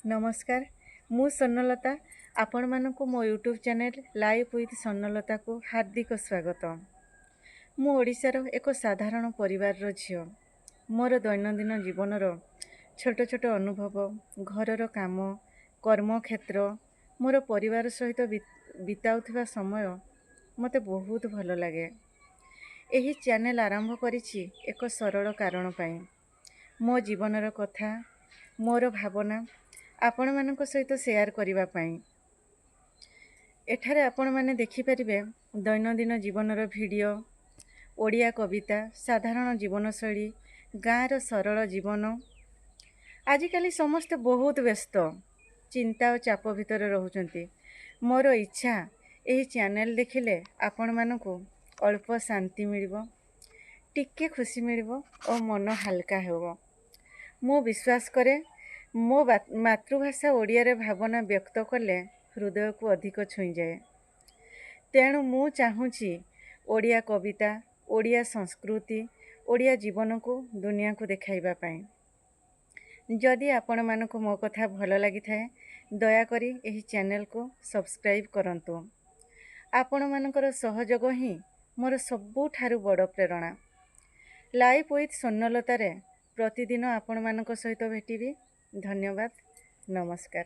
नमस्कार मु स्वर्णलता आपण मानक मो YouTube channel live with Swarnlata को हार्दिक स्वागत। मु ओडिशार एक साधारण परिवार झियो। मोर दैनंदिन जीवनर छोट छोट अनुभव घरर काम कर्मक्षेत्र मोर परिवार सहित बिताउथिबा समय मते बहुत भल लगे। एही चैनल आरंभ करिछि एक सरल कारण पाई मो जीवनर कथा मोर भावना आपण मानक सहित शेयर करिबा पाई। एठारे आपण माने देखि परिबे दैनंदिन जीवनर वीडियो ओडिया कविता साधारण जीवनशैली गाँर सरल जीवन। आजिकाली समस्ते बहुत व्यस्त चिंता और चाप भितर रहउचंती। मोर इच्छा एही चैनल देखिले आपण मानकु अल्प शांति मिलिबो टिके खुशी मिलिबो और मन हल्का हेबो। मु विश्वास करे मो मातृभाषा ओडिया रे भावना व्यक्त कले हृदय को अधिक छुई जाए। तेणु मु चाहूँची ओडिया कविता ओडिया संस्कृति ओडिया जीवन को दुनिया को देखाइबा पाई। जदि आपण मानक मो कथा भल लगी थाए दया करी एही चैनल को सब्सक्राइब करंतु। आपण मानकर सहयोग ही मोर सबुठारु बड़ प्रेरणा। लाइव विथ स्वर्णलता रे प्रतिदिन आपण मानक सहित भेटिबी। धन्यवाद नमस्कार।